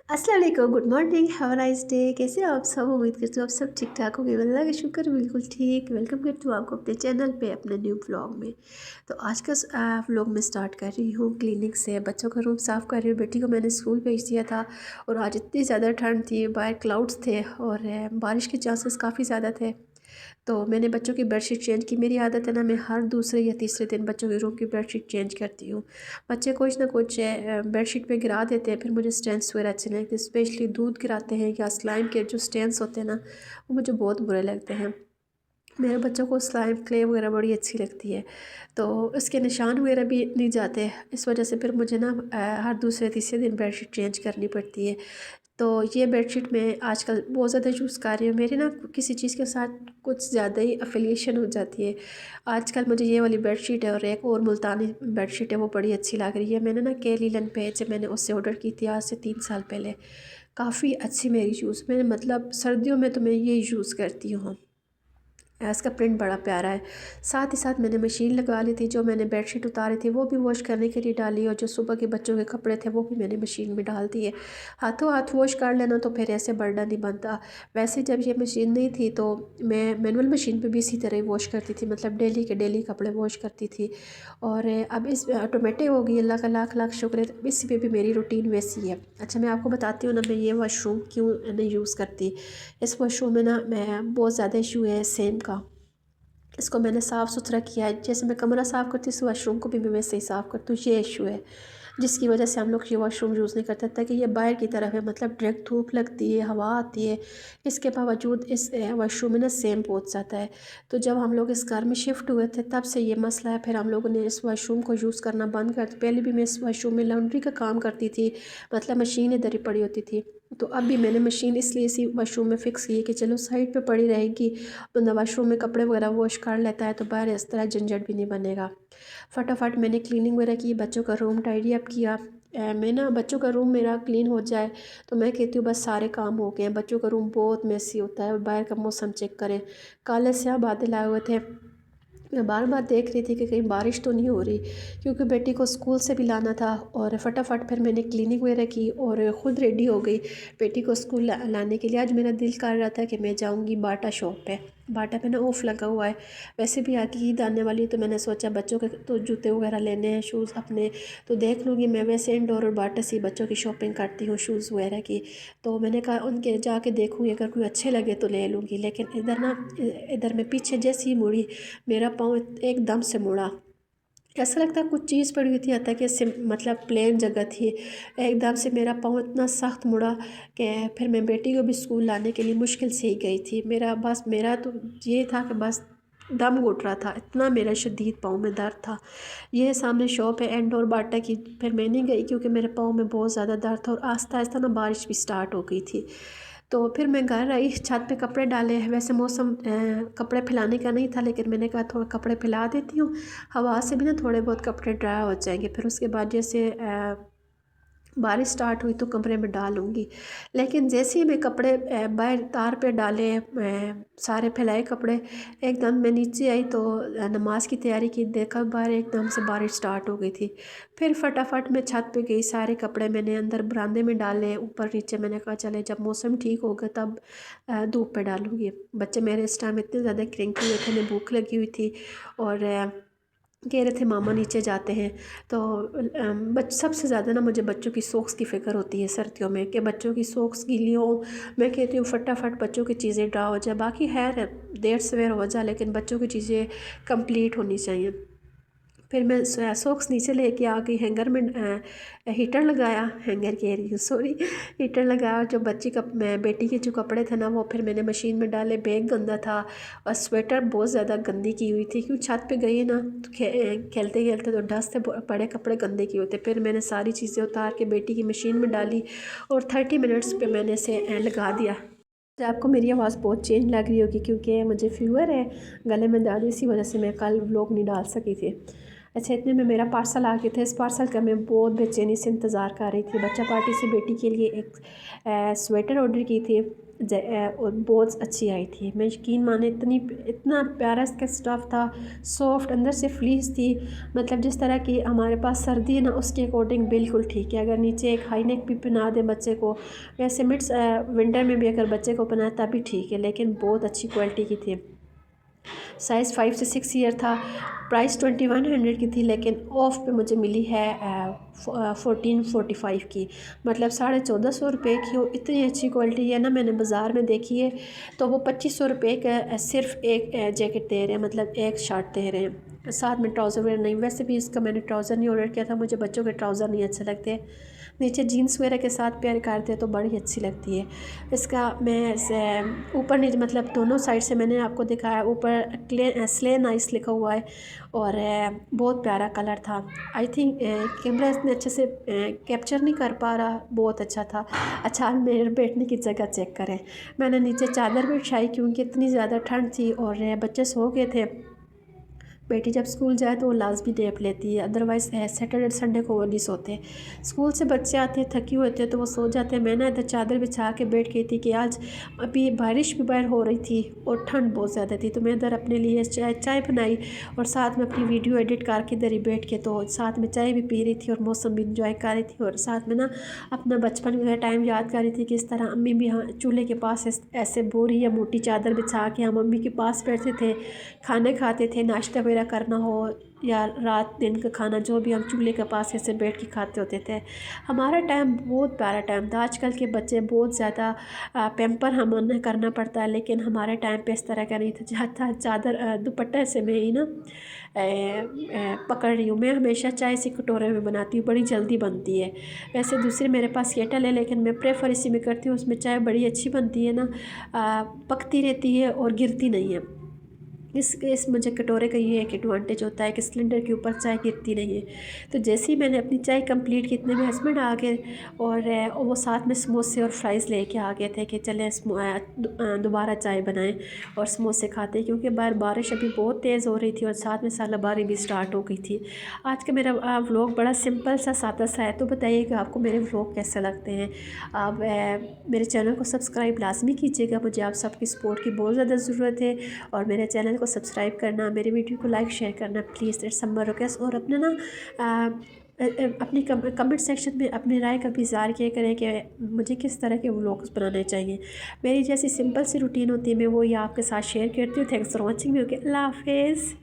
अस्सलाम वालेकुम, good morning, have a nice day. कैसे हो आप सब? उम्मीद करती हूँ आप सब ठीक ठाक होंगे। अल्लाह का शुक्र, बिल्कुल ठीक। वेलकम करती हूँ आपको अपने चैनल पे, अपने न्यू व्लॉग में। तो आज का व्लॉग मैं स्टार्ट कर रही हूँ क्लिनिक से। बच्चों का रूम साफ़ कर रही हूँ। बेटी को मैंने स्कूल भेज दिया था और आज इतनी ज़्यादा ठंड थी, बाहर क्लाउड्स थे और बारिश के चांसेस काफ़ी ज़्यादा थे। तो मैंने बच्चों की बेडशीट चेंज की। मेरी आदत है ना, मैं हर दूसरे या तीसरे दिन बच्चों के रूम की बेडशीट चेंज करती हूँ। बच्चे कुछ ना कुछ बेडशीट पे गिरा देते हैं, फिर मुझे स्टेन्स वगैरह अच्छे नहीं लगते। स्पेशली दूध गिराते हैं या स्लाइम के जो स्टेन्स होते हैं ना, वो मुझे बहुत बुरे लगते हैं। मेरे बच्चों को स्लाइम क्ले वगैरह बड़ी अच्छी लगती है, तो इसके निशान वगैरह भी नहीं जाते। इस वजह से फिर मुझे ना हर दूसरे तीसरे दिन बेडशीट चेंज करनी पड़ती है। तो ये बेडशीट मैं आजकल बहुत ज़्यादा यूज़ कर रही हूँ। मेरी ना किसी चीज़ के साथ कुछ ज़्यादा ही अफिलिएशन हो जाती है। आजकल मुझे ये वाली बेडशीट है और एक और मुल्तानी बेडशीट है, वो बड़ी अच्छी लग रही है। मैंने ना के लीलन पेज से मैंने उससे ऑर्डर की थी आज से 3 साल पहले। काफ़ी अच्छी मेरी यूज़ में, मतलब सर्दियों में तो मैं ये यूज़ करती हूँ। इसका प्रिंट बड़ा प्यारा है। साथ ही साथ मैंने मशीन लगा ली थी। जो मैंने बेडशीट उतारी थी वो भी वॉश करने के लिए डाली और जो सुबह के बच्चों के कपड़े थे वो भी मैंने मशीन में डाल दिए। हाथों हाथ वॉश कर लेना तो फिर ऐसे बर्डन नहीं बनता। वैसे जब ये मशीन नहीं थी तो मैं मैनुअल मशीन पे भी इसी तरह ही वॉश करती थी, मतलब डेली के डेली कपड़े वॉश करती थी। और अब इस ऑटोमेटिक हो गई, अल्लाह का लाख लाख शुक्र है। तो इसी पे भी मेरी रूटीन वैसी है। अच्छा, मैं आपको बताती हूँ ना, मैं ये वाशरूम क्यों नहीं यूज़ करती। इस वॉशरूम में ना मैं बहुत ज़्यादा इशू है सेम का। इसको मैंने साफ़ सुथरा किया है, जैसे मैं कमरा साफ़ करती हूँ इस वाशरूम को भी मैं वैसे ही साफ़ करती हूँ। ये इशू है जिसकी वजह से हम लोग ये वाशरूम यूज़ नहीं करते, ताकि ये बाहर की तरफ है, मतलब डायरेक्ट धूप लगती है, हवा आती है। इसके बावजूद इस वाशरूम में ना सेम पहुँच जाता है। तो जब हम लोग इस घर में शिफ्ट हुए थे तब से ये मसला है। फिर हम लोगों ने इस वाशरूम को यूज़ करना बंद कर दिया। पहले भी मैं इस वाशरूम में लॉन्ड्री का काम करती थी, मतलब मशीन इधर ही पड़ी होती थी। तो अब भी मैंने मशीन इसलिए इसी वाशरूम में फ़िक्स की है कि चलो साइड पे पड़ी रहेगी, बंदा वाशरूम में कपड़े वगैरह वॉश कर लेता है तो बाहर इस तरह झंझट भी नहीं बनेगा। फटाफट मैंने क्लीनिंग वगैरह की, बच्चों का रूम टाइडी अप किया। मैं ना बच्चों का रूम मेरा क्लीन हो जाए तो मैं कहती हूँ बस सारे काम हो गए हैं। बच्चों का रूम बहुत मेसी होता है और बाहर का मौसम चेक करें, काले स्याह बादल आए हुए थे। मैं बार बार देख रही थी कि कहीं बारिश तो नहीं हो रही, क्योंकि बेटी को स्कूल से भी लाना था। और फटाफट फिर मैंने क्लीनिंग वगैरह की और ख़ुद रेडी हो गई बेटी को स्कूल लाने के लिए। आज मेरा दिल कर रहा था कि मैं जाऊंगी बाटा शॉप पे। बाटा पे ना ऑफ लगा हुआ है, वैसे भी आगे ईद आने वाली है, तो मैंने सोचा बच्चों के तो जूते वगैरह लेने हैं, शूज़ अपने तो देख लूँगी। मैं वैसे इंडोर और बाटा से बच्चों की शॉपिंग करती हूँ शूज़ वगैरह की। तो मैंने कहा उनके जाके देखूँगी, अगर कोई अच्छे लगे तो ले लूँगी। लेकिन इधर ना, इधर मैं पीछे जैसे ही मुड़ी मेरा पाँव एकदम से मुड़ा। ऐसा लगता है कुछ चीज़ पड़ी हुई थी, आता कि इससे मतलब प्लेन जगह थी। एकदम से मेरा पाँव इतना सख्त मुड़ा कि फिर मैं बेटी को भी स्कूल लाने के लिए मुश्किल से ही गई थी। मेरा तो ये था कि बस दम घुट रहा था, इतना मेरा शदीद पाँव में दर्द था। ये सामने शॉप है एंड और बाटा की। फिर मैं नहीं गई क्योंकि मेरे पाँव में बहुत ज़्यादा दर्द था और आहिस्ता आहिस्ता ना बारिश भी स्टार्ट हो गई थी। तो फिर मैं घर आई, छत पे कपड़े डाले। वैसे मौसम कपड़े फैलाने का नहीं था, लेकिन मैंने कहा थोड़ा कपड़े फैला देती हूँ, हवा से भी ना थोड़े बहुत कपड़े ड्राई हो जाएंगे। फिर उसके बाद जैसे बारिश स्टार्ट हुई तो कमरे में डालूँगी। लेकिन जैसे ही मैं कपड़े बाहर तार पे डाले, सारे फैलाए कपड़े, एकदम मैं नीचे आई तो नमाज की तैयारी की, देखा बाहर एकदम से बारिश स्टार्ट हो गई थी। फिर फटाफट मैं छत पे गई, सारे कपड़े मैंने अंदर बरामदे में डाले, ऊपर नीचे। मैंने कहा चले जब मौसम ठीक होगा तब धूप पे डालूँगी। बच्चे मेरे इस टाइम इतने ज़्यादा क्रैंकी हुए थे, उन्हें भूख लगी हुई थी और कह रहे थे मामा नीचे जाते हैं। तो सबसे ज़्यादा ना मुझे बच्चों की सॉक्स की फ़िक्र होती है सर्दियों में, कि बच्चों की सॉक्स गीली हो। मैं कहती हूँ फटाफट बच्चों की चीज़ें ड्रा हो जाए, बाकी खैर देर सवेर हो जाए, लेकिन बच्चों की चीज़ें कंप्लीट होनी चाहिए। फिर मैं सॉक्स नीचे लेके आ गई, हैंगर में हीटर लगाया, हैंगर कह रही हूँ सॉरी, हीटर लगाया। जो बच्ची का बेटी के जो कपड़े थे ना वो फिर मैंने मशीन में डाले। बैग गंदा था और स्वेटर बहुत ज़्यादा गंदी की हुई थी, क्योंकि छत पे गई ना तो खेलते खेलते तो डस्ट से बड़े कपड़े गंदे किए होते। फिर मैंने सारी चीज़ें उतार के बेटी की मशीन में डाली और 30 मिनट्स पे मैंने इसे लगा दिया। तो आपको मेरी आवाज़ बहुत चेंज लग रही होगी क्योंकि मुझे फीवर है, गले में दर्द, इसी वजह से मैं कल व्लॉग नहीं डाल सकी थी। अच्छा, इतने में मेरा पार्सल आ गया था। इस पार्सल का मैं बहुत बेचैनी से इंतज़ार कर रही थी। बच्चा पार्टी से बेटी के लिए एक स्वेटर ऑर्डर की थी और बहुत अच्छी आई थी। मैं यकीन माने इतना प्यारा इसका स्टफ़ था, सॉफ्ट, अंदर से फ्लीस थी। मतलब जिस तरह की हमारे पास सर्दी है ना, उसके अकॉर्डिंग बिल्कुल ठीक है। अगर नीचे एक हाई नेक भी पहना दे बच्चे को, वैसे मिड्स विंटर में भी अगर बच्चे को पहनाए तब भी ठीक है, लेकिन बहुत अच्छी क्वालिटी की थी। साइज़ 5 से 6 ईयर था। प्राइस 2100 की थी, लेकिन ऑफ़ पे मुझे मिली है 1445 की, मतलब 1450 की। वो इतनी अच्छी क्वालिटी है ना, मैंने बाज़ार में देखी है तो वो 2500 का सिर्फ एक जैकेट दे रहे हैं, मतलब एक शर्ट दे रहे हैं, साथ में ट्राउज़र वगैरह नहीं। वैसे भी इसका मैंने ट्राउज़र नहीं ऑर्डर किया था, मुझे बच्चों के ट्राउज़र नहीं अच्छे लगते। नीचे जीन्स वगैरह के साथ पेयर करते तो बड़ी अच्छी लगती है। इसका मैं ऊपर नीचे मतलब दोनों साइड से मैंने आपको दिखाया। ऊपर स्ले नाइस लिखा हुआ है और बहुत प्यारा कलर था। आई थिंक कैमरा इतने अच्छे से कैप्चर नहीं कर पा रहा, बहुत अच्छा था। अच्छा, मेरे बैठने की जगह चेक करें। मैंने नीचे चादर भी बिछाई क्योंकि इतनी ज़्यादा ठंड थी और बच्चे सो गए थे। बेटी जब स्कूल जाए तो वो लाजमी नैप लेती है, अदरवाइज़ सैटरडे संडे को वो नहीं सोते। स्कूल से बच्चे आते हैं थके हुए थे तो वो सो जाते हैं। मैं ना इधर चादर बिछा के बैठ गई थी कि आज अभी बारिश भी बाहर हो रही थी और ठंड बहुत ज़्यादा थी, तो मैं इधर अपने लिए चाय बनाई और साथ में अपनी वीडियो एडिट करके इधर ही बैठ के तो साथ में चाय भी पी रही थी और मौसम भी इंजॉय कर रही थी। और साथ में ना अपना बचपन का टाइम याद कर रही थी कि इस तरह अम्मी भी हाँ चूल्हे के पास ऐसे बोरी या मोटी चादर बिछा के हम अम्मी के पास बैठते थे, खाने खाते थे, नाश्ता वगैरह करना हो या रात दिन का खाना जो भी हम चूल्हे के पास ऐसे बैठ के खाते होते थे। हमारा टाइम बहुत प्यारा टाइम था। आजकल के बच्चे बहुत ज़्यादा पैम्पर हमें करना पड़ता है, लेकिन हमारे टाइम पे इस तरह का नहीं था। जहाँ चादर दुपट्टे से मैं ही ना पकड़ रही हूँ। मैं हमेशा चाय इसी कटोरे में बनाती हूँ, बड़ी जल्दी बनती है। वैसे दूसरे मेरे पास केटल है, लेकिन मैं प्रेफर इसी में करती हूँ। उसमें चाय बड़ी अच्छी बनती है ना, पकती रहती है और गिरती नहीं है। इस मुझे कटोरे का ये एक एडवांटेज होता है कि सिलेंडर के ऊपर चाय गिरती नहीं है। तो जैसे ही मैंने अपनी चाय कंप्लीट की, इतने में हस्बैंड आ गए और वो साथ में समोसे और फ्राइज़ लेके आ गए थे कि चलें दोबारा चाय बनाएं और समोसे खाते हैं, क्योंकि बाहर बारिश अभी बहुत तेज़ हो रही थी और साथ में सालाबारी भी स्टार्ट हो गई थी। आज का मेरा व्लॉग बड़ा सिंपल सा सादा सा है। तो बताइएगा आपको मेरे व्लॉग कैसे लगते हैं। आप मेरे चैनल को सब्सक्राइब लाजमी कीजिएगा, मुझे आप सबकी सपोर्ट की बहुत ज़्यादा ज़रूरत है। और मेरे चैनल को सब्सक्राइब करना, मेरे वीडियो को लाइक शेयर करना प्लीज़, इट्स समर रिक्वेस्ट। और अपने ना अपनी कमेंट सेक्शन में अपनी राय का भी इज़हार किया करें कि मुझे किस तरह के व्लॉग्स बनाने चाहिए। मेरी जैसी सिंपल सी रूटीन होती है, मैं वो ये आपके साथ शेयर करती हूँ। Thanks for watching me. Okay, अल्लाह हाफिज़।